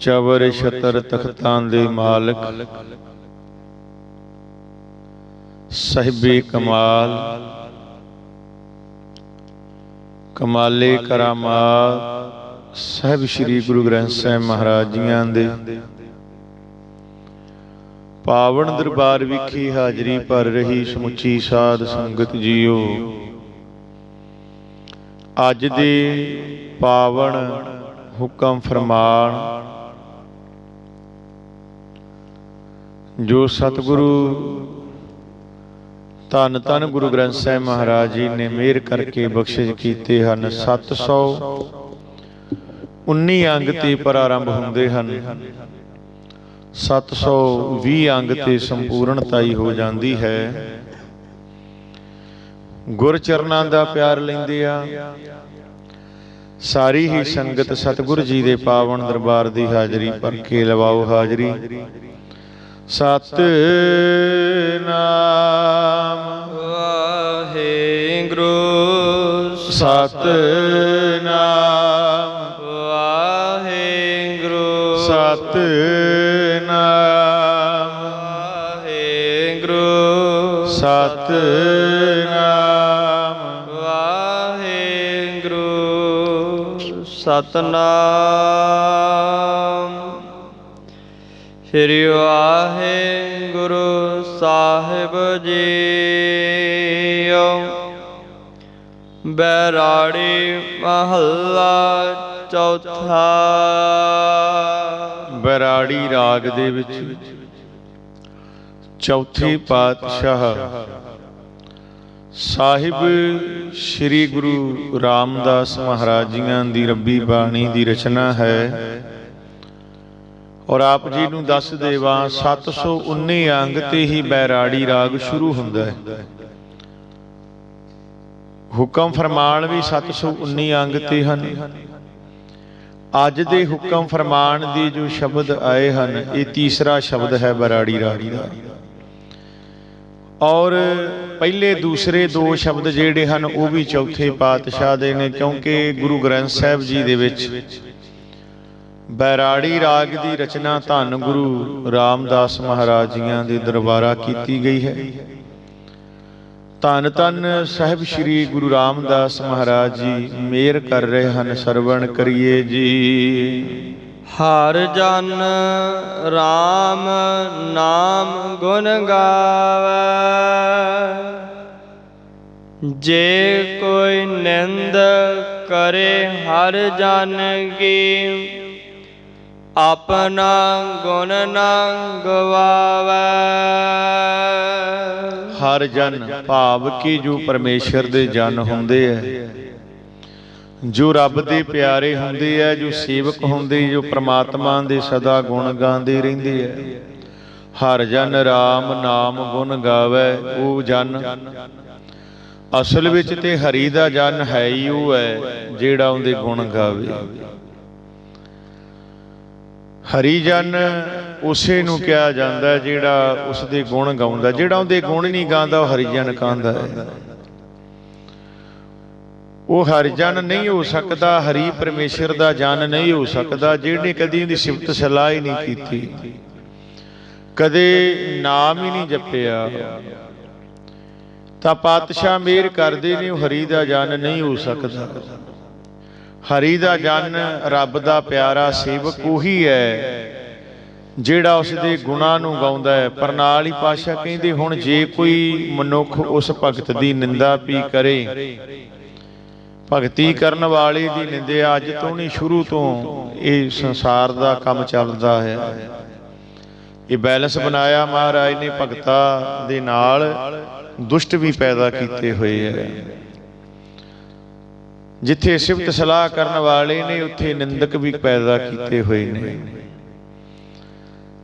चवर छतर तख्तां दे मालिक साहिबे कमाल कमाले करामात साहिब श्री गुरु ग्रंथ साहिब महाराज जियां दे पावन दरबार विखी हाजरी भर रही समुची साध संगत जीओ, अज दे पावन हुक्म फरमान जो सतगुरु धन धन गुरु ग्रंथ साहिब महाराज जी ने मेहर करके बख्शिश कीते हन। 719 अंग ते प्रारंभ हुंदे हन, 720 अंग ते संपूर्णताई हो जाती है। गुरचरनां दा प्यार लैंदे आ सारी ही संगत सतगुरु जी दे पावन दरबार दी हाजरी भर के लवाओ हाजरी। सतनाम वाहेगुरु सतनाम वाहेगुरु सतनाम वाहेगुरु सतनाम वाहेगुरु सतनाम। श्री वाहेगुरु साहिब जी बैराड़ी महला चौथा। बैराड़ी राग दे विच चौथे पातशाह साहिब श्री गुरु रामदास महाराज जियां दी रब्बी बाणी दी रचना है और आप जी नूं दस देवां 719 अंग ते ही बैराड़ी राग शुरू हुंदा है। हुक्म फरमान भी 719 अंग ते हन। अज दे हुक्म फरमान दी जो शब्द आए हन ये तीसरा शब्द है बैराड़ी राग दा और पहले दूसरे दो शब्द जिहड़े हन वो भी चौथे पातशाह दे ने, क्योंकि गुरु ग्रंथ साहिब जी दे विच बैराड़ी राग की रचना धन गुरु रामदास महाराज जियां दे दरबारा की गई है। धन धन साहिब श्री गुरु रामदास महाराज जी मेहर कर रहे हैं। सरवण करिए जी। हर जन राम नाम गुण गावे, जे कोई निंद करे हर जन की, अपना गुण न गवावे। हर जन भाव की जो परमेश्वर दे जन हुंदे है, जो रब दे प्यारे हुंदे है, जो सेवक हुंदे, जो परमात्मा दे सदा गुण गांदे रहिंदे है। हर जन राम नाम गुण गावे। वो जन असल विच ते हरि दा जन है ही वो है जिहड़ा उहदे गुण गावे। हरिजन उसे नूं कहा जाता है जिहड़ा उसदे गुण गाउंदा। जिहड़ा उहदे गुण नहीं गांदा वो हरिजन कहंदा है। वो हरिजन नहीं हो सकता, हरि परमेश्वर दा जन नहीं हो सकता जिहने कदी उहदी सिफत सलाह ही नहीं कीती, कदे नाम ही नहीं जपिया। तां पातशाह मेहर करदे ने हरि दा जन नहीं हो सकता। हरि दा जन रब दा प्यारा सेवक उही है जिहड़ा उसदे गुणां नूं गाउंदा है। पर नाल ही पातशाह कहंदे हुण जे कोई मनुख उस भगत दी निंदा भी करे, भगती करन वाले दी निंदा अज तो नहीं शुरू तो ये संसार दा काम चलदा है। ये बैलेंस बनाया महाराज ने भगतां दे नाल, दुष्ट भी पैदा कीते हुए है। जिथे सिफत सलाह करने वाले ने उत्थे निंदक भी पैदा किए हुए ने।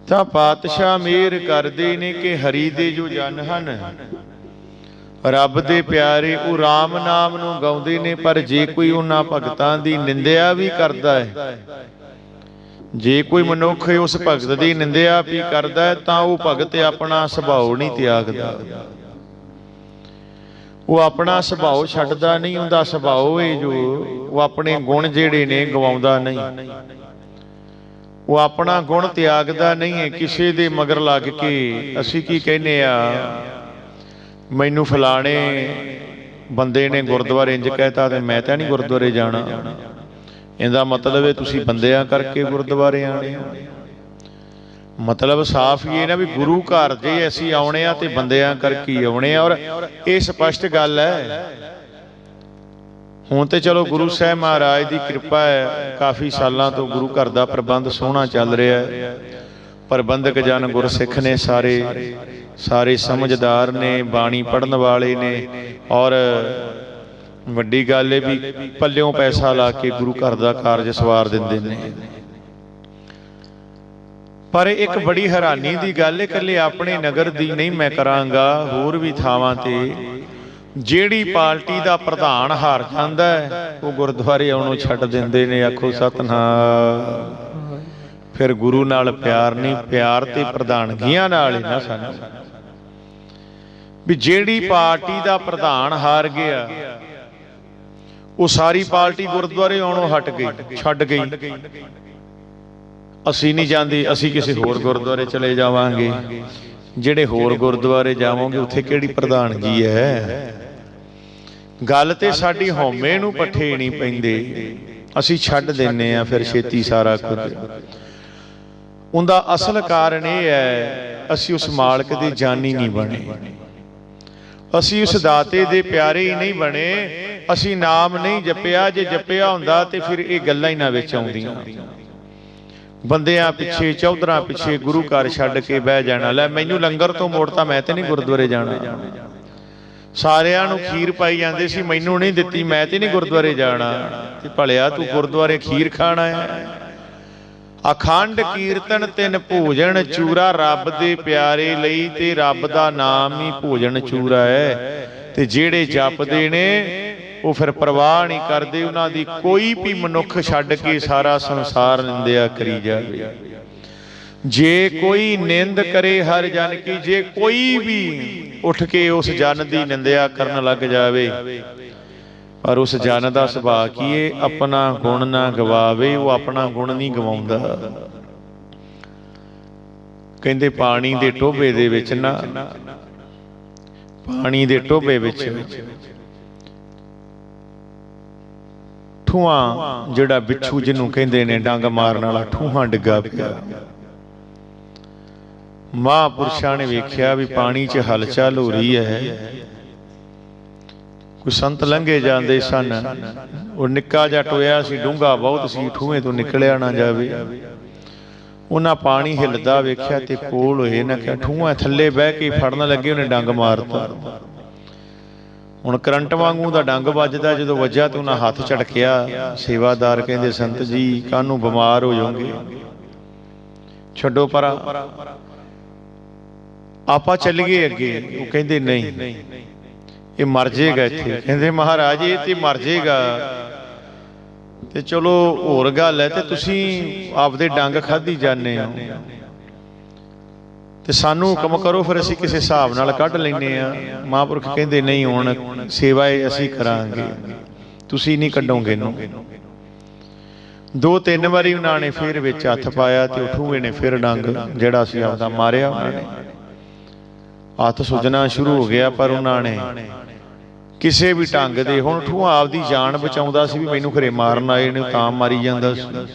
तां पातशाह मेहर करदे ने कि हरि दे जो जन हन, रब दे प्यारे, वो राम नाम नूं गाउंदे ने। पर जे कोई उन्हां भगतां दी निंदिया भी करदा है, जे कोई मनुख उस भगत की निंदिया भी करदा है, तां वो भगत अपना सुभाव नहीं त्यागदा। वो अपना सुभाव छड्डदा नहीं। उहदा सुभाव है जो वो अपने गुण जिहड़े ने गवाउंदा नहीं। ਉਹ ਆਪਣਾ ਗੁਣ ਤਿਆਗਦਾ ਨਹੀਂ ਹੈ। ਕਿਸੇ ਦੇ ਮਗਰ ਲੱਗ ਕੇ ਅਸੀਂ ਕੀ ਕਹਿੰਦੇ ਆ, ਮੈਨੂੰ ਫਲਾਣੇ ਬੰਦੇ ਨੇ ਗੁਰਦੁਆਰੇ ਇੰਜ ਕਹਿਤਾ ਤੇ ਮੈਂ ਤਾਂ ਨਹੀਂ ਗੁਰਦੁਆਰੇ ਜਾਣਾ। ਇਹਦਾ ਮਤਲਬ ਹੈ ਤੁਸੀਂ ਬੰਦਿਆਂ ਕਰਕੇ ਗੁਰਦੁਆਰੇ ਆਣੇ ਹੋ। ਮਤਲਬ ਸਾਫ਼ ਹੀ ਇਹ ਨਾ ਵੀ ਗੁਰੂ ਘਰ ਜੇ ਅਸੀਂ ਆਉਣੇ ਆ ਤੇ ਬੰਦਿਆਂ ਕਰਕੇ ਹੀ ਆਉਣੇ ਆ। ਔਰ ਇਹ ਸਪਸ਼ਟ ਗੱਲ ਹੈ। ਹੁਣ ਤੇ ਚਲੋ ਗੁਰੂ ਸਾਹਿਬ ਮਹਾਰਾਜ ਦੀ ਕਿਰਪਾ ਹੈ, ਕਾਫੀ ਸਾਲਾਂ ਤੋਂ ਗੁਰੂ ਘਰ ਦਾ ਪ੍ਰਬੰਧ ਸੋਹਣਾ ਚੱਲ ਰਿਹਾ ਹੈ। ਪ੍ਰਬੰਧਕ ਜਨ ਗੁਰਸਿੱਖ ਨੇ, ਸਾਰੇ ਸਮਝਦਾਰ ਨੇ, ਬਾਣੀ ਪੜ੍ਹਨ ਵਾਲੇ ਨੇ। ਔਰ ਵੱਡੀ ਗੱਲ ਇਹ ਵੀ ਪੱਲਿਓਂ ਪੈਸਾ ਲਾ ਕੇ ਗੁਰੂ ਘਰ ਦਾ ਕਾਰਜ ਸਵਾਰ ਦਿੰਦੇ ਨੇ। ਪਰ ਇੱਕ ਬੜੀ ਹੈਰਾਨੀ ਦੀ ਗੱਲ ਹੈ, ਇਕੱਲੇ ਆਪਣੇ ਨਗਰ ਦੀ ਨਹੀਂ ਮੈਂ ਕਰਾਂਗਾ, ਹੋਰ ਵੀ ਥਾਵਾਂ ਤੇ ਜਿਹੜੀ ਪਾਰਟੀ ਦਾ ਪ੍ਰਧਾਨ ਹਾਰ ਜਾਂਦਾ ਹੈ ਉਹ ਗੁਰਦੁਆਰੇ ਆਉਣੋਂ ਛੱਡ ਦਿੰਦੇ ਨੇ। ਆਖੋ ਸਤਿਨਾਮ। ਫਿਰ ਗੁਰੂ ਨਾਲ ਪਿਆਰ ਨਹੀਂ, ਪਿਆਰ ਤੇ ਪ੍ਰਧਾਨਗੀਆਂ ਨਾਲ ਹੀ ਨਾ ਸਾਨੂੰ। ਵੀ ਜਿਹੜੀ ਪਾਰਟੀ ਦਾ ਪ੍ਰਧਾਨ ਹਾਰ ਗਿਆ ਉਹ ਸਾਰੀ ਪਾਰਟੀ ਗੁਰਦੁਆਰੇ ਆਉਣੋਂ ਹਟ ਗਈ, ਛੱਡ ਗਈ। ਅਸੀਂ ਨਹੀਂ ਜਾਂਦੇ, ਅਸੀਂ ਕਿਸੇ ਹੋਰ ਗੁਰਦੁਆਰੇ ਚਲੇ ਜਾਵਾਂਗੇ। ਜਿਹੜੇ ਹੋਰ ਗੁਰਦੁਆਰੇ ਜਾਵਾਂਗੇ ਉੱਥੇ ਕਿਹੜੀ ਪ੍ਰਧਾਨਗੀ ਹੈ। ਗੱਲ ਤੇ ਸਾਡੀ ਹਉਮੈ ਨੂੰ ਪੱਠੇ ਨਹੀਂ ਪੈਂਦੇ, ਅਸੀਂ ਛੱਡ ਦਿੰਨੇ ਆ ਫਿਰ ਛੇਤੀ ਸਾਰਾ ਕੁਝ। ਉਹਦਾ ਅਸਲ ਕਾਰਨ ਇਹ ਹੈ, ਅਸੀਂ ਉਸ ਮਾਲਕ ਦੇ ਜਾਨੀ ਨਹੀਂ ਬਣੇ, ਅਸੀਂ ਉਸ ਦਾਤੇ ਦੇ ਪਿਆਰੇ ਹੀ ਨਹੀਂ ਬਣੇ, ਅਸੀਂ ਨਾਮ ਨਹੀਂ ਜਪਿਆ। ਜੇ ਜਪਿਆ ਹੁੰਦਾ ਤੇ ਫਿਰ ਇਹ ਗੱਲਾਂ ਹੀ ਨਾ ਵਿੱਚ ਆਉਂਦੀਆਂ। ਬੰਦਿਆਂ ਪਿੱਛੇ, ਚੌਧਰਾਂ ਪਿੱਛੇ ਗੁਰੂ ਘਰ ਛੱਡ ਕੇ ਬਹਿ ਜਾਣਾ। ਲੈ ਮੈਨੂੰ ਲੰਗਰ ਤੋਂ ਮੋੜਤਾ, ਮੈਂ ਤੇ ਨਹੀਂ ਗੁਰਦੁਆਰੇ ਜਾਣਾ। ਸਾਰਿਆਂ ਨੂੰ ਖੀਰ ਪਾਈ ਜਾਂਦੇ ਸੀ, ਮੈਨੂੰ ਨਹੀਂ ਦਿੱਤੀ, ਮੈਂ ਤੇ ਨਹੀਂ ਗੁਰਦੁਆਰੇ ਜਾਣਾ। ਤੇ ਭਲਿਆ ਤੂੰ ਗੁਰਦੁਆਰੇ ਖੀਰ ਖਾਣਾ ਹੈ। ਅਖੰਡ ਕੀਰਤਨ ਤਿੰਨ ਭੋਜਨ ਚੂਰਾ, ਰੱਬ ਦੇ ਪਿਆਰੇ ਲਈ ਤੇ ਰੱਬ ਦਾ ਨਾਮ ਹੀ ਭੋਜਨ ਚੂਰਾ ਹੈ। ਤੇ ਜਿਹੜੇ ਜਪਦੇ ਨੇ ਉਹ ਫਿਰ ਪਰਵਾਹ ਨਹੀਂ ਕਰਦੇ, ਉਹਨਾਂ ਦੀ ਕੋਈ ਵੀ ਮਨੁੱਖ ਛੱਡ ਕੇ ਸਾਰਾ ਸੰਸਾਰ ਨਿੰਦਿਆ ਕਰੀ ਜਾਵੇ। ਜੇ ਕੋਈ ਨਿੰਦ ਕਰੇ ਹਰ ਜਨ ਕੀ, ਜੇ ਕੋਈ ਵੀ ਉੱਠ ਕੇ ਉਸ ਜਨ ਦੀ ਨਿੰਦਿਆ ਕਰਨ ਲੱਗ ਜਾਵੇ, ਪਰ ਉਸ ਜਨ ਦਾ ਸੁਭਾਅ ਕੀ ਹੈ, ਆਪਣਾ ਗੁਣ ਨਾ ਗਵਾਵੇ। ਉਹ ਆਪਣਾ ਗੁਣ ਨਹੀਂ ਗਵਾਉਂਦਾ। ਕਹਿੰਦੇ ਪਾਣੀ ਦੇ ਟੋਭੇ ਦੇ ਵਿੱਚ ਨਾ, ਪਾਣੀ ਦੇ ਟੋਭੇ ਵਿੱਚ ਠੂਹਾਂ, ਜਿਹੜਾ ਬਿੱਛੂ ਜਿਹਨੂੰ ਕਹਿੰਦੇ ਨੇ ਡੰਗ ਮਾਰਨ ਵਾਲਾ, ਠੂਹਾਂ ਡਿੱਗਾ ਪਿਆ। ਮਹਾਂਪੁਰਸ਼ਾਂ ਨੇ ਵੇਖਿਆ ਵੀ ਪਾਣੀ 'ਚ ਹਲਚਲ ਹੋ ਰਹੀ ਹੈ। ਕੋਈ ਸੰਤ ਲੰਘੇ ਜਾਂਦੇ ਸਨ, ਉਹ ਨਿੱਕਾ ਜਿਹਾ ਟੋਇਆ ਸੀ, ਡੂੰਘਾ ਬਹੁਤ ਸੀ, ਠੂਹੇ ਤੋਂ ਨਿਕਲਿਆ ਨਾ ਜਾਵੇ। ਉਹਨਾਂ ਪਾਣੀ ਹਿੱਲਦਾ ਵੇਖਿਆ ਤੇ ਕੋਲ ਹੋਏ ਨਾ ਕਿਹਾ, ਠੂਹਾਂ ਥੱਲੇ ਬਹਿ ਕੇ ਫੜਨ ਲੱਗੇ, ਉਹਨੇ ਡੰਗ ਮਾਰਤਾ। ਹੁਣ ਕਰੰਟ ਵਾਂਗੂ ਦਾ ਡੰਗ ਵੱਜਦਾ, ਜਦੋਂ ਵੱਜਿਆ ਤੇ ਉਹਨਾਂ ਹੱਥ ਝਟਕਿਆ। ਸੇਵਾਦਾਰ ਕਹਿੰਦੇ, ਸੰਤ ਜੀ ਕਾਹਨੂੰ ਬਿਮਾਰ ਹੋ ਜਾਓਗੇ, ਛੱਡੋ ਪਰਾਂ, ਆਪਾਂ ਚੱਲੀਏ ਅੱਗੇ। ਉਹ ਕਹਿੰਦੇ ਨਹੀਂ, ਇਹ ਮਰ ਜਾਏਗਾ ਇੱਥੇ। ਕਹਿੰਦੇ ਮਹਾਰਾਜ ਇਹ ਤੇ ਮਰ ਜਾਏਗਾ ਤੇ ਚਲੋ ਹੋਰ ਗੱਲ ਹੈ, ਤੇ ਤੁਸੀਂ ਆਪਦੇ ਡੰਗ ਖਾਧੀ ਜਾਂਦੇ ਹੋ ਤੇ ਸਾਨੂੰ ਹੁਕਮ ਕਰੋ, ਫਿਰ ਅਸੀਂ ਕਿਸੇ ਹਿਸਾਬ ਨਾਲ ਕੱਢ ਲੈਂਦੇ ਆ। ਮਹਾਂਪੁਰਖ ਕਹਿੰਦੇ ਨਹੀਂ, ਹੁਣ ਸੇਵਾ ਅਸੀਂ ਕਰਾਂਗੇ, ਤੁਸੀਂ ਨਹੀਂ ਕੱਢੋਗੇ ਇਹਨੂੰ। 2-3 ਵਾਰੀ ਉਹਨਾਂ ਨੇ ਫਿਰ ਵਿੱਚ ਹੱਥ ਪਾਇਆ ਤੇ ਠੂਹੇ ਨੇ ਫਿਰ ਡੰਗ ਜਿਹੜਾ ਸੀ ਆਪਦਾ ਮਾਰਿਆ। ਉਹਨਾਂ ਨੇ ਹੱਥ ਸੁੱਜਣਾ ਸ਼ੁਰੂ ਹੋ ਗਿਆ, ਪਰ ਉਹਨਾਂ ਨੇ ਕਿਸੇ ਵੀ ਢੰਗ ਦੇ, ਹੁਣ ਠੂਹਾ ਆਪਦੀ ਜਾਨ ਬਚਾਉਂਦਾ ਸੀ ਵੀ ਮੈਨੂੰ ਘਰੇ ਮਾਰਨ ਆਏ ਨੇ ਤਾਂ ਮਾਰੀ ਜਾਂਦਾ ਸੀ,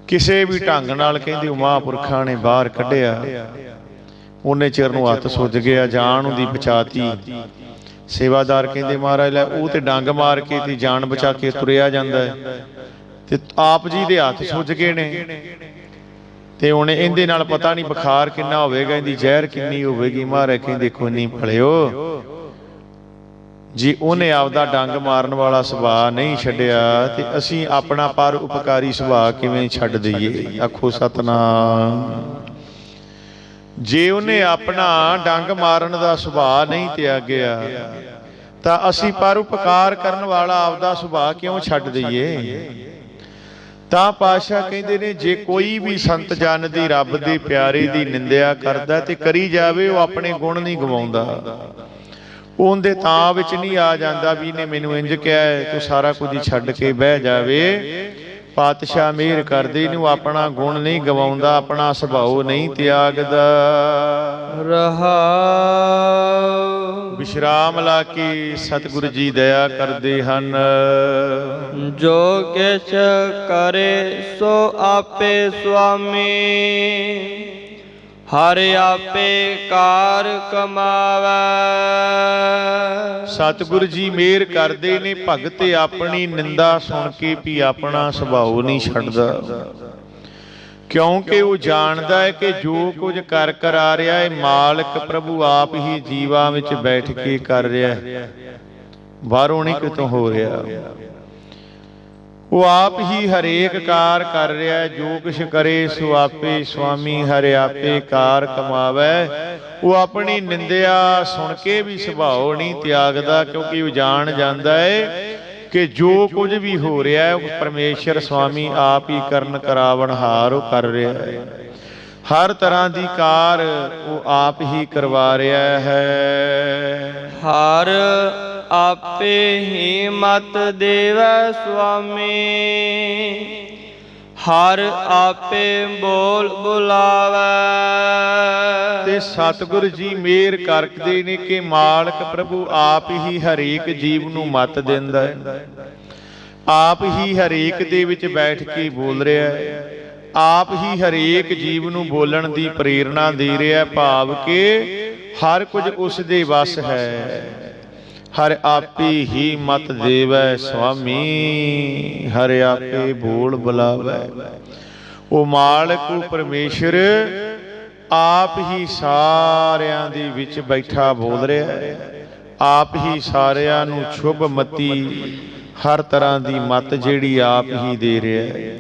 ਕਿਸੇ ਵੀ ਢੰਗ ਨਾਲ ਕਹਿੰਦੇ ਮਹਾਂਪੁਰਖਾਂ ਨੇ ਬਾਹਰ ਕੱਢਿਆ। ਉਹਨੇ ਚਿਰ ਨੂੰ ਹੱਥ ਸੁੱਜ ਗਿਆ, ਜਾਨ ਉਹਦੀ ਬਚਾਤੀ। ਸੇਵਾਦਾਰ ਕਹਿੰਦੇ ਮਹਾਰਾਜ ਲੈ, ਉਹ ਤੇ ਡੰਗ ਮਾਰ ਕੇ ਤੇ ਜਾਨ ਬਚਾ ਕੇ ਤੁਰਿਆ ਜਾਂਦਾ ਹੈ ਤੇ ਆਪ ਜੀ ਦੇ ਹੱਥ ਸੁੱਜ ਗਏ ਨੇ। ਤੇ ਹੁਣ ਇਹਦੇ ਨਾਲ ਪਤਾ ਨਹੀਂ ਬੁਖਾਰ ਕਿੰਨਾ ਹੋਵੇਗਾ, ਇਹਦੀ ਜ਼ਹਿਰ ਕਿੰਨੀ ਹੋਵੇਗੀ। ਮਹਾਰਾਜ ਕਹਿੰਦੇ ਕੋਈ ਨਹੀਂ ਭਲਿਓ ਜੀ, ਉਹਨੇ ਆਪਦਾ ਡੰਗ ਮਾਰਨ ਵਾਲਾ ਸੁਭਾਅ ਨਹੀਂ ਛੱਡਿਆ ਤੇ ਅਸੀਂ ਆਪਣਾ ਪਰ ਉਪਕਾਰੀ ਸੁਭਾਅ ਕਿਵੇਂ ਛੱਡ ਦਈਏ। ਆਖੋ ਸਤਿਨਾਮ। ਜੇ ਉਹਨੇ ਆਪਣਾ ਡੰਗ ਮਾਰਨ ਦਾ ਸੁਭਾਅ ਨਹੀਂ ਤਿਆਗਿਆ ਤਾਂ ਅਸੀਂ ਪਰ ਉਪਕਾਰ ਕਰਨ ਵਾਲਾ ਆਪਦਾ ਸੁਭਾਅ ਕਿਉਂ ਛੱਡ ਦਈਏ। ਤਾਂ ਪਾਤਸ਼ਾਹ ਕਹਿੰਦੇ ਨੇ, ਜੇ ਕੋਈ ਵੀ ਸੰਤ ਜਨ ਦੀ, ਰੱਬ ਦੇ ਪਿਆਰੇ ਦੀ ਨਿੰਦਿਆ ਕਰਦਾ ਤੇ ਕਰੀ ਜਾਵੇ, ਉਹ ਆਪਣੇ ਗੁਣ ਨਹੀਂ ਗਵਾਉਂਦਾ। ਉਹਦੇ ਤਾਂ ਵਿੱਚ ਨਹੀਂ ਆ ਜਾਂਦਾ ਵੀ ਇਹਨੇ ਮੈਨੂੰ ਇੰਜ ਕਿਹਾ ਹੈ, ਤੂੰ ਸਾਰਾ ਕੁਝ ਹੀ ਛੱਡ ਕੇ ਬਹਿ ਜਾਵੇ। ਪਾਤਸ਼ਾਹ ਮਿਹਰ ਕਰਦੇ ਨੂੰ ਆਪਣਾ ਗੁਣ ਨਹੀਂ ਗਵਾਉਂਦਾ, ਆਪਣਾ ਸੁਭਾਅ ਨਹੀਂ ਤਿਆਗਦਾ। ਰਹਾਉ। ਵਿਸ਼ਰਾਮ ਲਾ ਕੇ ਸਤਿਗੁਰੂ ਜੀ ਦਇਆ ਕਰਦੇ ਹਨ। ਜੋ ਕਿਛ ਕਰੇ ਸੋ ਆਪੇ ਸੁਆਮੀ, ਹਰ ਆਪੇ ਕਾਰ ਕਮਾਵੈ। ਸਤਿਗੁਰੂ ਜੀ ਮਿਹਰ ਕਰਦੇ ਨੇ, ਭਗਤ ਆਪਣੀ ਨਿੰਦਾ ਸੁਣ ਕੇ ਵੀ ਆਪਣਾ ਸੁਭਾਅ ਨਹੀਂ ਛੱਡਦਾ, ਕਿਉਂਕਿ ਉਹ ਜਾਣਦਾ ਹੈ ਕਿ ਜੋ ਕੁਝ ਕਰ ਆ ਰਿਹਾ ਹੈ ਮਾਲਕ ਪ੍ਰਭੂ ਆਪ ਹੀ ਜੀਵਾਂ ਵਿੱਚ ਬੈਠ ਕੇ ਕਰ ਰਿਹਾ ਹੈ, ਬਾਹਰੋਂ ਨਹੀਂ ਕਿਤੋਂ ਹੋ ਰਿਹਾ। ਉਹ ਆਪ ਹੀ ਹਰੇਕ ਕਾਰ ਕਰ ਰਿਹਾ ਹੈ, ਜੋ ਕੁਛ ਕਰੇ ਸੋ ਆਪੇ ਸੁਆਮੀ, ਹਰ ਆਪੇ ਕਾਰ ਕਮਾਵੈ। ਉਹ ਆਪਣੀ ਨਿੰਦਿਆ ਸੁਣ ਕੇ ਵੀ ਸੁਭਾਅ ਨਹੀਂ ਤਿਆਗਦਾ, ਕਿਉਂਕਿ ਉਹ ਜਾਣ ਜਾਂਦਾ ਹੈ ਕਿ ਜੋ ਕੁਝ ਵੀ ਹੋ ਰਿਹਾ ਹੈ ਉਹ ਪਰਮੇਸ਼ਰ ਸੁਆਮੀ ਆਪ ਹੀ ਕਰਨ ਕਰਾਵਣਹਾਰ ਉਹ ਕਰ ਰਿਹਾ ਹੈ। ਹਰ ਤਰ੍ਹਾਂ ਦੀ ਕਾਰ ਉਹ ਆਪ ਹੀ ਕਰਵਾ ਰਿਹਾ ਹੈ। ਹਰ ਆਪੇ ਹੀ ਮਤ ਦੇਵੈ ਸੁਆਮੀ, ਹਰ ਆਪੇ ਬੋਲ ਬੁਲਾਵੈ। ਤੇ ਸਤਿਗੁਰੂ ਜੀ ਮਿਹਰ ਕਰਦੇ ਨੇ ਕਿ ਮਾਲਕ ਪ੍ਰਭੂ ਆਪ ਹੀ ਹਰੇਕ ਜੀਵ ਨੂੰ ਮਤ ਦਿੰਦਾ ਹੈ, ਆਪ ਹੀ ਹਰੇਕ ਦੇ ਵਿੱਚ ਬੈਠ ਕੇ ਬੋਲ ਰਿਹਾ ਹੈ, ਆਪ ਹੀ ਹਰੇਕ ਜੀਵ ਨੂੰ ਬੋਲਣ ਦੀ ਪ੍ਰੇਰਣਾ ਦੇ ਰਿਹਾ, ਭਾਵ ਕਿ ਹਰ ਕੁਝ ਉਸ ਦੇ ਵਸ ਹੈ। ਹਰ ਆਪੇ ਹੀ ਮਤ ਦੇਵੈ ਸੁਆਮੀ, ਹਰ ਆਪੇ ਬੋਲ ਬੁਲਾਵੈ। ਉਹ ਮਾਲਕ ਉਹ ਪਰਮੇਸ਼ਰ ਆਪ ਹੀ ਸਾਰਿਆਂ ਦੇ ਵਿੱਚ ਬੈਠਾ ਬੋਲ ਰਿਹਾ ਹੈ, ਆਪ ਹੀ ਸਾਰਿਆਂ ਨੂੰ ਸ਼ੁਭ ਮਤੀ ਹਰ ਤਰ੍ਹਾਂ ਦੀ ਮਤ ਜਿਹੜੀ ਆਪ ਹੀ ਦੇ ਰਿਹਾ ਹੈ।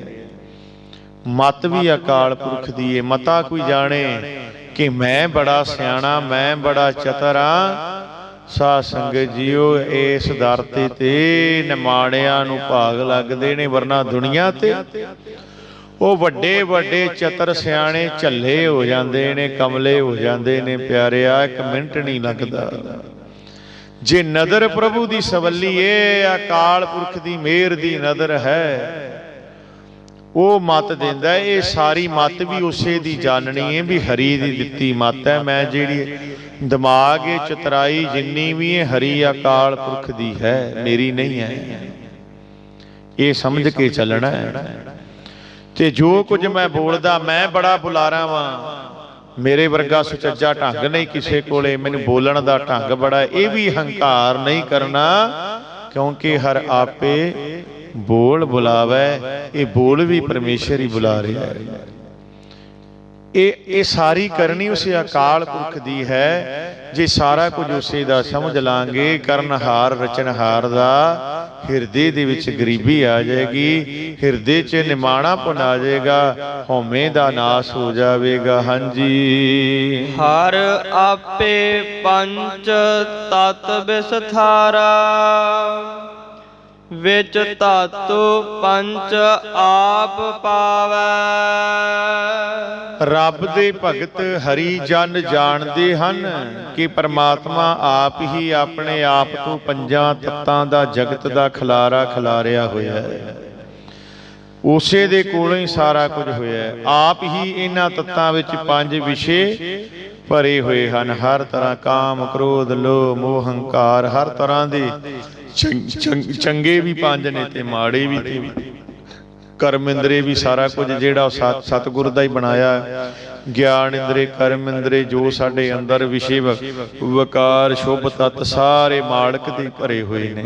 ਮਤ ਵੀ ਅਕਾਲ ਪੁਰਖ ਦੀ ਹੈ। ਮਤਾ ਕੋਈ ਜਾਣੇ ਕਿ ਮੈਂ ਬੜਾ ਸਿਆਣਾ, ਮੈਂ ਬੜਾ ਚਤੁਰਾ। ਸਾਧ ਸੰਗਤ ਜੀਓ, ਇਸ ਧਰਤੀ ਤੇ ਨਿਮਾਣਿਆਂ ਨੂੰ ਭਾਗ ਲੱਗਦੇ ਨੇ, ਵਰਨਾ ਦੁਨੀਆ ਤੇ ਉਹ ਵੱਡੇ ਵੱਡੇ ਚਤਰ ਸਿਆਣੇ ਝੱਲੇ ਹੋ ਜਾਂਦੇ ਨੇ, ਕਮਲੇ ਹੋ ਜਾਂਦੇ ਨੇ। ਪਿਆਰਿਆ, ਇੱਕ ਮਿੰਟ ਨਹੀਂ ਲੱਗਦਾ। ਜੇ ਨਦਰ ਪ੍ਰਭੂ ਦੀ ਸਵੱਲੀ ਏ, ਅਕਾਲ ਪੁਰਖ ਦੀ ਮਿਹਰ ਦੀ ਨਦਰ ਹੈ, ਉਹ ਮਤ ਦਿੰਦਾ। ਇਹ ਸਾਰੀ ਮਤ ਵੀ ਉਸੇ ਦੀ ਜਾਣਨੀ ਹੈ ਵੀ ਹਰੀ ਦੀ ਦਿੱਤੀ ਮਤ ਹੈ। ਮੈਂ ਜਿਹੜੀ ਦਿਮਾਗ ਇਹ ਚਤਰਾਈ ਜਿੰਨੀ ਵੀ ਹੈ ਹਰੀ ਅਕਾਲ ਪੁਰਖ ਦੀ ਹੈ, ਮੇਰੀ ਨਹੀਂ ਹੈ। ਇਹ ਸਮਝ ਕੇ ਚੱਲਣਾ ਹੈ। ਤੇ ਜੋ ਕੁਝ ਮੈਂ ਬੋਲਦਾ, ਮੈਂ ਬੜਾ ਬੁਲਾਰਾ ਵਾਂ, ਮੇਰੇ ਵਰਗਾ ਸੁਚੱਜਾ ਢੰਗ ਨਹੀਂ ਕਿਸੇ ਕੋਲੇ, ਮੈਨੂੰ ਬੋਲਣ ਦਾ ਢੰਗ ਬੜਾ। ਇਹ ਵੀ ਹੰਕਾਰ ਨਹੀਂ ਕਰਨਾ, ਕਿਉਂਕਿ ਹਰ ਆਪੇ ਬੋਲ ਬੁਲਾਵੈ। ਇਹ ਬੋਲ ਵੀ ਪਰਮੇਸ਼ਰ ਹੀ ਬੁਲਾ ਰਿਹਾ ਹੈ। ਇਹ ਸਾਰੀ ਕਰਨੀ ਉਸੇ ਅਕਾਲ ਪੁਰਖ ਦੀ ਹੈ। ਜੇ ਸਾਰਾ ਕੁਝ ਉਸੇ ਦਾ ਸਮਝ ਲਾਂਗੇ, ਕਰਨਹਾਰ ਰਚਨਹਾਰ ਦਾ, ਹਿਰਦੇ ਦੇ ਵਿੱਚ ਗਰੀਬੀ ਆ ਜਾਏਗੀ, ਹਿਰਦੇ 'ਚ ਨਿਮਾਣਾਪਨ ਆ ਜਾਏਗਾ, ਹਉਮੈ ਦਾ ਨਾਸ ਹੋ ਜਾਵੇਗਾ। ਹਾਂਜੀ। ਹਰ ਆਪੇ ਪੰਚ ਤਤ ਵਿਸਥਾਰਾ, ਵਿੱਚ ਧਾਤੂ ਪੰਚ ਆਪ ਪਾਵੈ। ਰੱਬ ਦੇ ਭਗਤ ਹਰੀ ਜਨ ਜਾਣਦੇ ਹਨ ਕਿ ਪਰਮਾਤਮਾ ਆਪ ਹੀ ਆਪਣੇ ਆਪ ਤੋਂ ਪੰਜਾਂ ਤੱਤਾਂ ਦਾ ਜਗਤ ਦਾ ਖਿਲਾਰਾ ਖਿਲਾਰਿਆ ਹੋਇਆ ਹੈ। ਉਸੇ ਦੇ ਕੋਲੋਂ ਹੀ ਸਾਰਾ ਕੁਝ ਹੋਇਆ ਹੈ। ਆਪ ਹੀ ਇਹਨਾਂ ਤੱਤਾਂ ਵਿੱਚ ਪੰਜ ਵਿਸ਼ੇ ਭਰੇ ਹੋਏ ਹਨ। ਹਰ ਤਰ੍ਹਾਂ ਕਾਮ, ਕ੍ਰੋਧ, ਲੋਭ, ਮੋਹ, ਹੰਕਾਰ, ਹਰ ਤਰ੍ਹਾਂ ਦੇ ਚੰਗੇ ਵੀ ਪੰਜ ਨੇ ਤੇ ਮਾੜੇ ਵੀ, ਤੇ ਕਰਮ ਇੰਦਰੇ ਵੀ। ਸਾਰਾ ਕੁਝ ਜਿਹੜਾ ਸਤਿਗੁਰ ਦਾ ਹੀ ਬਣਾਇਆ। ਗਿਆਨ ਇੰਦਰੇ, ਕਰਮ ਇੰਦਰੇ, ਜੋ ਸਾਡੇ ਅੰਦਰ ਵਿਸ਼ੇ ਵਕਾਰ, ਸ਼ੁਭ ਤੱਤ ਸਾਰੇ ਮਾਲਕ ਦੇ ਭਰੇ ਹੋਏ ਨੇ।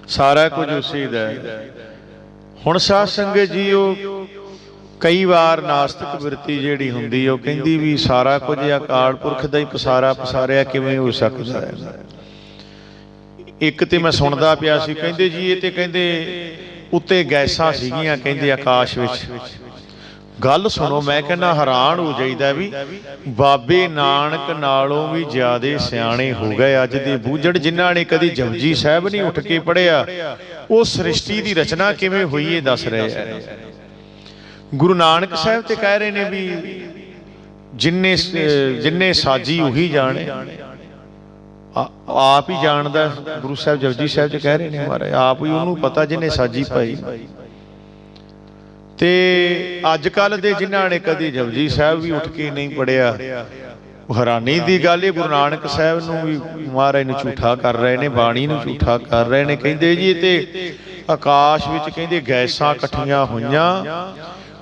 ਸਾਰਾ ਕੁਝ ਉਸੇ ਦਾ ਹੈ। ਹੁਣ ਸਾਧ ਸੰਗਤ ਜੀਓ, ਕਈ ਵਾਰ ਨਾਸਤਿਕ ਬਿਰਤੀ ਜਿਹੜੀ ਹੁੰਦੀ ਉਹ ਕਹਿੰਦੀ ਵੀ ਸਾਰਾ ਕੁਝ ਅਕਾਲ ਪੁਰਖ ਦਾ ਹੀ ਪਸਾਰਿਆ ਕਿਵੇਂ ਹੋ ਸਕਦਾ ਹੈ। ਇੱਕ ਤੇ ਮੈਂ ਸੁਣਦਾ ਪਿਆ ਸੀ, ਕਹਿੰਦੇ ਜੀ ਇਹ ਤੇ ਕਹਿੰਦੇ ਉੱਤੇ ਗੈਸਾਂ ਸੀਗੀਆਂ, ਕਹਿੰਦੇ ਆਕਾਸ਼ ਵਿੱਚ। ਗੱਲ ਸੁਣੋ, ਮੈਂ ਕਹਿੰਦਾ ਹੈਰਾਨ ਹੋ ਜਾਈਦਾ ਵੀ ਬਾਬੇ ਨਾਨਕ ਨਾਲੋਂ ਵੀ ਜ਼ਿਆਦੇ ਸਿਆਣੇ ਹੋ ਗਏ ਅੱਜ ਦੇ ਬੂਝੜ, ਜਿਨ੍ਹਾਂ ਨੇ ਕਦੀ ਜਪਜੀ ਸਾਹਿਬ ਨਹੀਂ ਉੱਠ ਕੇ ਪੜ੍ਹਿਆ। ਉਹ ਸ੍ਰਿਸ਼ਟੀ ਦੀ ਰਚਨਾ ਕਿਵੇਂ ਹੋਈ ਇਹ ਦੱਸ ਰਹੇ ਹੈ। ਗੁਰੂ ਨਾਨਕ ਸਾਹਿਬ ਤੇ ਕਹਿ ਰਹੇ ਨੇ ਵੀ ਜਿੰਨੇ ਸਾਜੀ ਉਹੀ ਜਾਣੇ। ਆਪ ਹੀ ਜਾਣਦਾ। ਗੁਰੂ ਸਾਹਿਬ ਜਪਜੀ ਸਾਹਿਬ 'ਚ ਕਹਿ ਰਹੇ ਨੇ ਮਹਾਰਾਜ, ਆਪ ਹੀ ਉਹਨੂੰ ਪਤਾ ਜਿਹਨੇ ਸਾਜੀ ਪਾਈ। ਤੇ ਅੱਜ ਕੱਲ੍ਹ ਦੇ ਜਿਨ੍ਹਾਂ ਨੇ ਕਦੀ ਜਪਜੀ ਸਾਹਿਬ ਵੀ ਉੱਠ ਕੇ ਨਹੀਂ ਪੜ੍ਹਿਆ, ਉਹ ਹੈਰਾਨੀ ਦੀ ਗੱਲ ਹੈ, ਗੁਰੂ ਨਾਨਕ ਸਾਹਿਬ ਨੂੰ ਵੀ ਮਹਾਰਾਜ ਨੂੰ ਝੂਠਾ ਕਰ ਰਹੇ ਨੇ, ਬਾਣੀ ਨੂੰ ਝੂਠਾ ਕਰ ਰਹੇ ਨੇ। ਕਹਿੰਦੇ ਜੀ ਤੇ ਆਕਾਸ਼ ਵਿੱਚ ਕਹਿੰਦੇ ਗੈਸਾਂ ਇਕੱਠੀਆਂ ਹੋਈਆਂ,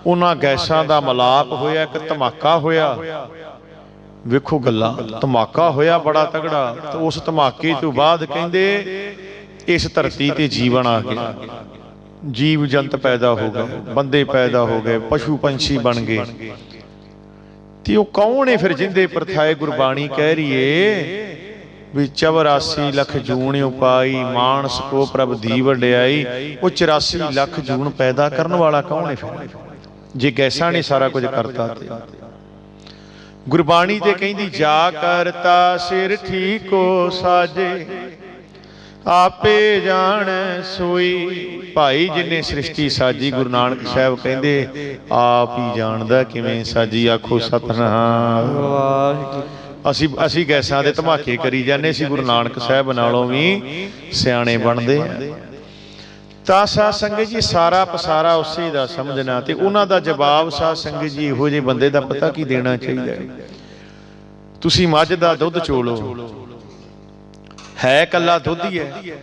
ਉਹਨਾਂ ਗੈਸਾਂ ਦਾ ਮਿਲਾਪ ਹੋਇਆ, ਇੱਕ ਧਮਾਕਾ ਹੋਇਆ। ਵੇਖੋ ਗੱਲਾਂ, ਧਮਾਕਾ ਹੋਇਆ ਬੜਾ ਤਗੜਾ। ਤੇ ਉਸ ਧਮਾਕੇ ਤੋਂ ਬਾਅਦ ਕਹਿੰਦੇ ਇਸ ਧਰਤੀ ਤੇ ਜੀਵਨ ਆ ਗਿਆ, ਜੀਵ ਜੰਤ ਪੈਦਾ ਹੋ ਗਏ, ਬੰਦੇ ਪੈਦਾ ਹੋ ਗਏ, ਪਸ਼ੂ ਪੰਛੀ ਬਣ ਗਏ। ਤੇ ਉਹ ਕੌਣ ਹੈ ਫਿਰ ਜਿੰਦੇ ਪ੍ਰਥਾਏ ਗੁਰਬਾਣੀ ਕਹਿ ਰਹੀ ਏ ਵੀ 84 ਲੱਖ ਜੂਣ ਉਪਾਈ, ਮਾਨਸ ਕੋ ਪ੍ਰਭ ਦੀ ਵਡਿਆਈ। ਉਹ 84 ਲੱਖ ਜੂਣ ਪੈਦਾ ਕਰਨ ਵਾਲਾ ਕੌਣ ਹੈ ਫਿਰ, ਜੇ ਗੈਸਾਂ ਨੇ ਸਾਰਾ ਕੁਝ ਕਰਤਾ। ਤੇ ਗੁਰਬਾਣੀ ਤੇ ਕਹਿੰਦੀ ਜਾ ਕਰਤਾ ਸਿਰ ਠੀਕੋ ਸਾਜੇ, ਆਪੇ ਜਾਣ ਸੋਈ। ਭਾਈ ਜਿਨੇ ਸ੍ਰਿਸ਼ਟੀ ਸਾਜੀ, ਗੁਰੂ ਨਾਨਕ ਸਾਹਿਬ ਕਹਿੰਦੇ ਆਪ ਹੀ ਜਾਣਦਾ ਕਿਵੇਂ ਸਾਜੀ। ਆਖੋ ਸਤਿਨਾਮ ਵਾਹਿਗੁਰੂ। ਅਸੀਂ ਗੈਸਾਂ ਦੇ ਧਮਾਕੇ ਕਰੀ ਜਾਂਦੇ ਸੀ, ਗੁਰੂ ਨਾਨਕ ਸਾਹਿਬ ਨਾਲੋਂ ਵੀ ਸਿਆਣੇ ਬਣਦੇ ਆ। ਤਾਂ ਸਾਧ ਸੰਗਤ ਜੀ ਸਾਰਾ ਪਸਾਰਾ ਉਸੇ ਦਾ ਸਮਝਣਾ। ਤੇ ਉਹਨਾਂ ਦਾ ਜਵਾਬ ਸਾਧ ਸੰਗਤ ਜੀ ਇਹੋ ਜਿਹੇ ਬੰਦੇ ਦਾ ਪਤਾ ਕੀ ਦੇਣਾ ਚਾਹੀਦਾ ਹੈ। ਤੁਸੀਂ ਮੱਝ ਦਾ ਦੁੱਧ ਚੋਲੋ, ਹੈ ਕੱਲਾ ਦੁੱਧ ਹੀ ਹੈ,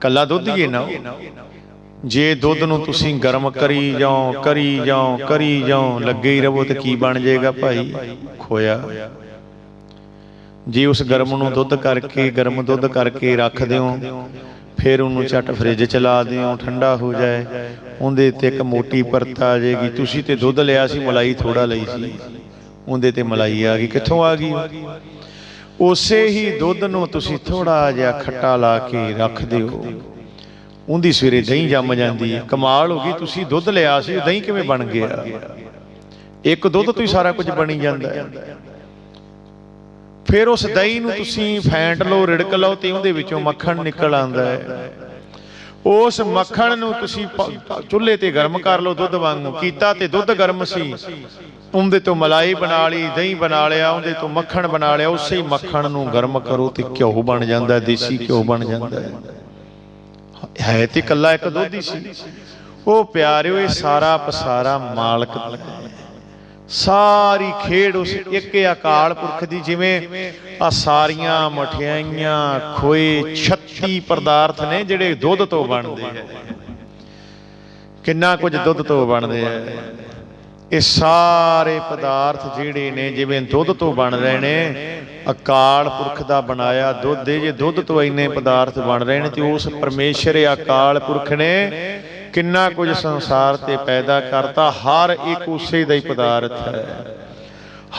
ਕੱਲਾ ਦੁੱਧ ਹੀ ਹੈ ਨਾ। ਜੇ ਦੁੱਧ ਨੂੰ ਤੁਸੀਂ ਗਰਮ ਕਰੀ ਜਾਓ, ਕਰੀ ਜਾਓ, ਕਰੀ ਜਾਓ, ਲੱਗੇ ਹੀ ਰਹੋ, ਤੇ ਕੀ ਬਣ ਜਾਏਗਾ ਭਾਈ? ਖੋਇਆ। ਜੇ ਉਸ ਗਰਮ ਨੂੰ ਦੁੱਧ ਕਰਕੇ, ਗਰਮ ਦੁੱਧ ਕਰਕੇ ਰੱਖ ਦਿਓ, ਫਿਰ ਉਹਨੂੰ ਝੱਟ ਫਰਿੱਜ ਚ ਲਾ ਦਿਓ, ਠੰਡਾ ਹੋ ਜਾਏ, ਉਹਦੇ ਤੇ ਇੱਕ ਮੋਟੀ ਪਰਤ ਆ ਜਾਏਗੀ। ਤੁਸੀਂ ਤੇ ਦੁੱਧ ਲਿਆ ਸੀ, ਮਲਾਈ ਥੋੜਾ ਲਈ ਸੀ, ਉਹਦੇ ਤੇ ਮਲਾਈ ਆ ਗਈ। ਕਿੱਥੋਂ ਆ ਗਈ? ਉਸੇ ਹੀ ਦੁੱਧ ਨੂੰ ਤੁਸੀਂ ਥੋੜਾ ਜਿਹਾ ਖੱਟਾ ਲਾ ਕੇ ਰੱਖ ਦਿਓ, ਉਹਦੀ ਸਵੇਰੇ ਦਹੀਂ ਜੰਮ ਜਾਂਦੀ ਹੈ। ਕਮਾਲ ਹੋ ਗਈ, ਤੁਸੀਂ ਦੁੱਧ ਲਿਆ ਸੀ, ਦਹੀਂ ਕਿਵੇਂ ਬਣ ਗਿਆ? ਇੱਕ ਦੁੱਧ ਤੋਂ ਹੀ ਸਾਰਾ ਕੁਝ ਬਣੀ ਜਾਂਦਾ ਹੈ। ਫਿਰ ਉਸ ਦਹੀਂ ਨੂੰ ਤੁਸੀਂ ਫੈਂਟ ਲਓ, ਰਿੜਕ ਲਓ, ਤੇ ਉਹਦੇ ਵਿੱਚੋਂ ਮੱਖਣ ਨਿਕਲ ਆਉਂਦਾ ਹੈ। ਉਸ ਮੱਖਣ ਨੂੰ ਤੁਸੀਂ ਚੁੱਲ੍ਹੇ ਤੇ ਗਰਮ ਕਰ ਲਓ, ਦੁੱਧ ਵਾਂਗੂ ਕੀਤਾ, ਤੇ ਦੁੱਧ ਗਰਮ ਸੀ, ਉਹਦੇ ਤੋਂ ਮਲਾਈ ਬਣਾ ਲਈ, ਦਹੀਂ ਬਣਾ ਲਿਆ, ਉਹਦੇ ਤੋਂ ਮੱਖਣ ਬਣਾ ਲਿਆ। ਉਸੇ ਮੱਖਣ ਨੂੰ ਗਰਮ ਕਰੋ ਤੇ ਘਿਓ ਬਣ ਜਾਂਦਾ, ਦੇਸੀ ਘਿਓ ਬਣ ਜਾਂਦਾ ਹੈ। ਤੇ ਇਕੱਲਾ ਇੱਕ ਦੁੱਧ ਹੀ ਸੀ। ਉਹ ਪਿਆਰਿਓ, ਇਹ ਸਾਰਾ ਪਸਾਰਾ ਮਾਲਕ ਦਾ, ਸਾਰੀ ਖੇਡ ਉਸ ਇੱਕ ਅਕਾਲ ਪੁਰਖ ਦੀ। ਜਿਵੇਂ ਆ ਸਾਰੀਆਂ ਮਠਿਆਈਆਂ, ਖੋਏ, 36 ਪਦਾਰਥ ਨੇ ਜਿਹੜੇ ਦੁੱਧ ਤੋਂ ਬਣਦੇ ਆ। ਕਿੰਨਾ ਕੁਝ ਦੁੱਧ ਤੋਂ ਬਣਦੇ ਆ। ਇਹ ਸਾਰੇ ਪਦਾਰਥ ਜਿਹੜੇ ਨੇ ਜਿਵੇਂ ਦੁੱਧ ਤੋਂ ਬਣ ਰਹੇ ਨੇ, ਅਕਾਲ ਪੁਰਖ ਦਾ ਬਣਾਇਆ ਦੁੱਧ। ਜੇ ਦੁੱਧ ਤੋਂ ਇੰਨੇ ਪਦਾਰਥ ਬਣ ਰਹੇ ਨੇ, ਤੇ ਉਸ ਪਰਮੇਸ਼ਰ ਅਕਾਲ ਪੁਰਖ ਨੇ ਕਿੰਨਾ ਕੁਝ ਸੰਸਾਰ ਤੇ ਪੈਦਾ ਕਰਤਾ। ਹਰ ਇੱਕ ਉਸੇ ਦਾ ਹੀ ਪਦਾਰਥ ਹੈ,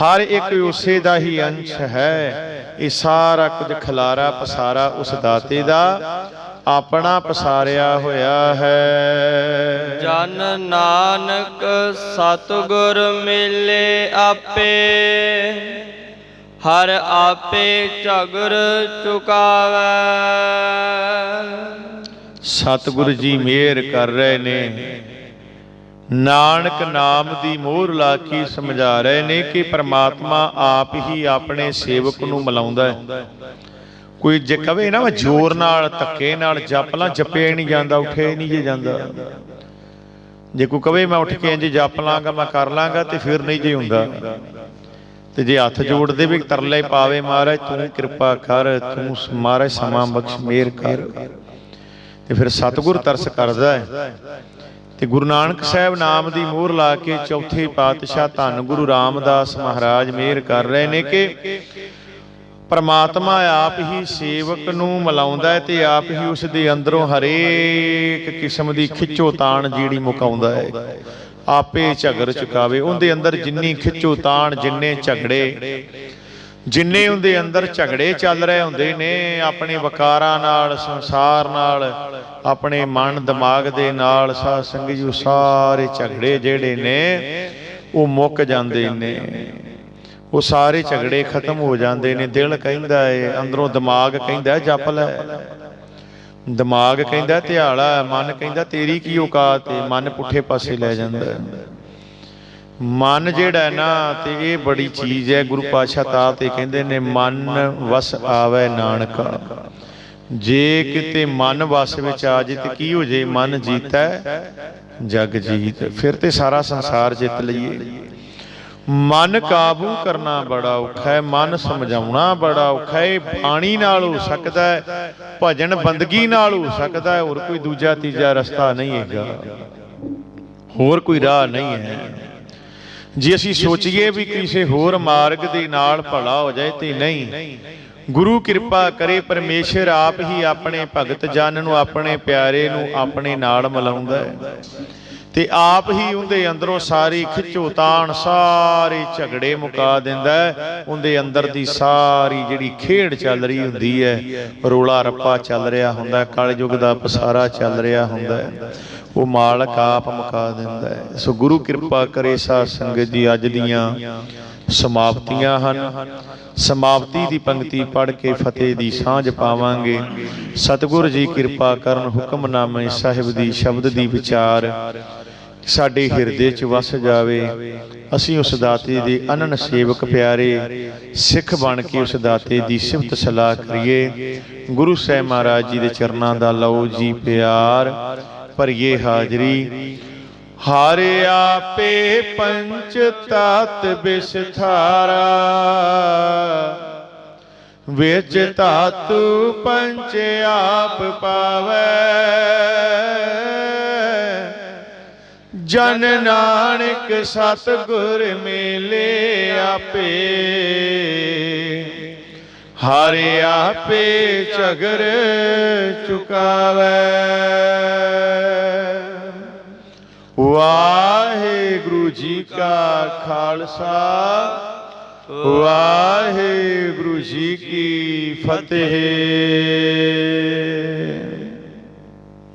ਹਰ ਇੱਕ ਉਸੇ ਦਾ ਹੀ ਅੰਸ਼ ਹੈ। ਇਹ ਸਾਰਾ ਕੁਝ ਖਲਾਰਾ ਪਸਾਰਾ ਉਸ ਦਾਤੇ ਦਾ ਆਪਣਾ ਪਸਾਰਿਆ ਹੋਇਆ ਹੈ। ਜਨ ਨਾਨਕ ਸਤਿਗੁਰ ਮਿਲੇ ਆਪੇ, ਹਰ ਆਪੇ ਝਗਰ ਚੁਕਾਵੈ। ਸਤਿਗੁਰੂ ਜੀ ਮਿਹਰ ਕਰ ਰਹੇ ਨੇ, ਨਾਨਕ ਨਾਮ ਦੀ ਮੋਹਰ ਲਾ ਕੇ ਸਮਝਾ ਰਹੇ ਨੇ ਕਿ ਪਰਮਾਤਮਾ ਆਪ ਹੀ ਆਪਣੇ ਸੇਵਕ ਨੂੰ ਮਿਲਾਉਂਦਾ ਹੈ। ਕੋਈ ਜੇ ਕਵੇ ਨਾ ਮੈਂ ਜ਼ੋਰ ਨਾਲ ਧੱਕੇ ਨਾਲ ਜਪ ਲਾਂ, ਜਪਿਆ ਨਹੀਂ ਜਾਂਦਾ, ਉੱਠਿਆ ਨਹੀਂ ਜੇ ਜਾਂਦਾ। ਜੇ ਕੋਈ ਕਵੇ ਮੈਂ ਉੱਠ ਕੇ ਇੰਝ ਜਪ ਲਾਂਗਾ, ਮੈਂ ਕਰ ਲਾਂਗਾ, ਤੇ ਫਿਰ ਨਹੀਂ ਜੇ ਹੁੰਦਾ। ਤੇ ਜੇ ਹੱਥ ਜੋੜਦੇ ਵੀ ਤਰਲੇ ਪਾਵੇ, ਮਹਾਰਾਜ ਤੂੰ ਕਿਰਪਾ ਕਰ, ਤੂੰ ਮਹਾਰਾਜ ਸਮਾਂ ਬਖਸ਼, ਮਿਹਰ ਕਰ, ਤੇ ਫਿਰ ਸਤਿਗੁਰ ਤਰਸ ਕਰਦਾ ਹੈ। ਤੇ ਗੁਰੂ ਨਾਨਕ ਸਾਹਿਬ ਨਾਮ ਦੀ ਮੋਹਰ ਲਾ ਕੇ ਚੌਥੇ ਪਾਤਸ਼ਾਹ ਧੰਨ ਗੁਰੂ ਰਾਮਦਾਸ ਮਹਾਰਾਜ ਮਿਹਰ ਕਰ ਰਹੇ ਨੇ ਕਿ ਪਰਮਾਤਮਾ ਆਪ ਹੀ ਸੇਵਕ ਨੂੰ ਮਿਲਾਉਂਦਾ ਹੈ, ਤੇ ਆਪ ਹੀ ਉਸ ਦੇ ਅੰਦਰੋਂ ਹਰੇਕ ਕਿਸਮ ਦੀ ਖਿੱਚੋ ਤਾਣ ਜਿਹੜੀ ਮੁਕਾਉਂਦਾ ਹੈ। ਆਪੇ ਝਗਰ ਚੁਕਾਵੇ। ਉਹਦੇ ਅੰਦਰ ਜਿੰਨੀ ਖਿੱਚੋ ਤਾਣ, ਜਿੰਨੇ ਝਗੜੇ, ਜਿੰਨੇ ਉਹਦੇ ਅੰਦਰ ਝਗੜੇ ਚੱਲ ਰਹੇ ਹੁੰਦੇ ਨੇ ਆਪਣੇ ਵਿਕਾਰਾਂ ਨਾਲ, ਸੰਸਾਰ ਨਾਲ, ਆਪਣੇ ਮਨ ਦਿਮਾਗ ਦੇ ਨਾਲ, ਸਾਧ ਸੰਗਤ ਜੀ ਸਾਰੇ ਝਗੜੇ ਜਿਹੜੇ ਨੇ ਉਹ ਮੁੱਕ ਜਾਂਦੇ ਨੇ। ਉਹ ਸਾਰੇ ਝਗੜੇ ਖਤਮ ਹੋ ਜਾਂਦੇ ਨੇ। ਦਿਲ ਕਹਿੰਦਾ ਹੈ, ਅੰਦਰੋਂ ਦਿਮਾਗ ਕਹਿੰਦਾ ਜਪ ਲੈ, ਦਿਮਾਗ ਕਹਿੰਦਾ ਧਿਆਲਾ, ਮਨ ਕਹਿੰਦਾ ਤੇਰੀ ਕੀ ਔਕਾਤ ਹੈ, ਮਨ ਪੁੱਠੇ ਪਾਸੇ ਲੈ ਜਾਂਦਾ। ਮਨ ਜਿਹੜਾ ਹੈ ਨਾ ਤੇ ਇਹ ਬੜੀ ਚੀਜ਼ ਹੈ। ਗੁਰੂ ਪਾਤਸ਼ਾਹ ਤਾਂ ਤੇ ਕਹਿੰਦੇ ਨੇ ਮਨ ਵਸ ਆਵੇ ਨਾਨਕਾ। ਜੇ ਕਿਤੇ ਮਨ ਵਸ ਵਿੱਚ ਆ ਜੇ ਤੇ ਕੀ ਹੋ ਜੇ? ਮਨ ਜੀਤੈ ਜਗ ਜੀਤ। ਫਿਰ ਤੇ ਸਾਰਾ ਸੰਸਾਰ ਜਿੱਤ ਲਈਏ। ਮਨ ਕਾਬੂ ਕਰਨਾ ਬੜਾ ਔਖਾ ਹੈ, ਮਨ ਸਮਝਾਉਣਾ ਬੜਾ ਔਖਾ ਹੈ। ਬਾਣੀ ਨਾਲ ਹੋ ਸਕਦਾ ਹੈ, ਭਜਨ ਬੰਦਗੀ ਨਾਲ ਹੋ ਸਕਦਾ ਹੈ, ਹੋਰ ਕੋਈ ਦੂਜਾ ਤੀਜਾ ਰਸਤਾ ਨਹੀਂ ਹੈਗਾ, ਹੋਰ ਕੋਈ ਰਾਹ ਨਹੀਂ ਹੈ। ਜੇ ਅਸੀਂ ਸੋਚੀਏ ਵੀ ਕਿਸੇ ਹੋਰ ਮਾਰਗ ਦੇ ਨਾਲ ਭਲਾ ਹੋ ਜਾਏ ਤੇ ਨਹੀਂ। ਗੁਰੂ ਕਿਰਪਾ ਕਰੇ, ਪਰਮੇਸ਼ਰ ਆਪ ਹੀ ਆਪਣੇ ਭਗਤ ਜਨ ਨੂੰ, ਆਪਣੇ ਪਿਆਰੇ ਨੂੰ ਆਪਣੇ ਨਾਲ ਮਿਲਾਉਂਦਾ ਹੈ ਤੇ ਆਪ ਹੀ ਉਹਦੇ ਅੰਦਰੋਂ ਸਾਰੀ ਖਿੱਚੋਤਾਣ, ਸਾਰੇ ਝਗੜੇ ਮੁਕਾ ਦਿੰਦਾ ਹੈ। ਉਹਦੇ ਅੰਦਰ ਦੀ ਸਾਰੀ ਜਿਹੜੀ ਖੇਡ ਚੱਲ ਰਹੀ ਹੁੰਦੀ ਹੈ, ਰੋਲਾ ਰੱਪਾ ਚੱਲ ਰਿਹਾ ਹੁੰਦਾ, ਕਲਯੁਗ ਦਾ ਪਸਾਰਾ ਚੱਲ ਰਿਹਾ ਹੁੰਦਾ ਹੈ, ਉਹ ਮਾਲਕ ਆਪ ਮੁਕਾ ਦਿੰਦਾ ਹੈ। ਸੋ ਗੁਰੂ ਕਿਰਪਾ ਕਰੇ ਸਾਧ ਸੰਗਤ ਜੀ, ਅੱਜ ਦੀਆਂ ਸਮਾਪਤੀਆਂ ਹਨ। ਸਮਾਪਤੀ ਦੀ ਪੰਕਤੀ ਪੜ੍ਹ ਕੇ ਫਤਿਹ ਦੀ ਸਾਂਝ ਪਾਵਾਂਗੇ। ਸਤਿਗੁਰ ਜੀ ਕਿਰਪਾ ਕਰਨ, ਹੁਕਮਨਾਮੇ ਸਾਹਿਬ ਦੀ ਸ਼ਬਦ ਦੀ ਵਿਚਾਰ ਸਾਡੇ ਹਿਰਦੇ 'ਚ ਵਸ ਜਾਵੇ। ਅਸੀਂ ਉਸ ਦਾਤੇ ਦੇ ਅਨੰਨ ਸੇਵਕ ਪਿਆਰੇ ਸਿੱਖ ਬਣ ਕੇ ਉਸ ਦਾਤੇ ਦੀ ਸਿਫਤ ਸਲਾਹ ਕਰੀਏ। ਗੁਰੂ ਸਾਹਿਬ ਮਹਾਰਾਜ ਜੀ ਦੇ ਚਰਨਾਂ ਦਾ ਲਓ ਜੀ ਪਿਆਰ, ਭਰੀਏ ਹਾਜ਼ਰੀ। ਹਰ ਆਪੇ ਪੰਚ ਤਤ ਬਿਸਥਾਰਾ, ਵਿੱਚ ਧਾਤੂ ਪੰਚ ਆਪ ਪਾਵੈ। ਜਨ ਨਾਨਕ ਸਤਿਗੁਰ ਮਿਲੇ ਆਪੇ, ਹਰ ਆਪੇ ਝਗਰ ਚੁਕਾਵੈ। ਵਾਹਿਗੁਰੂ ਜੀ ਕਾ ਖਾਲਸਾ, ਵਾਹਿਗੁਰੂ ਜੀ ਕੀ ਫਤਿਹ।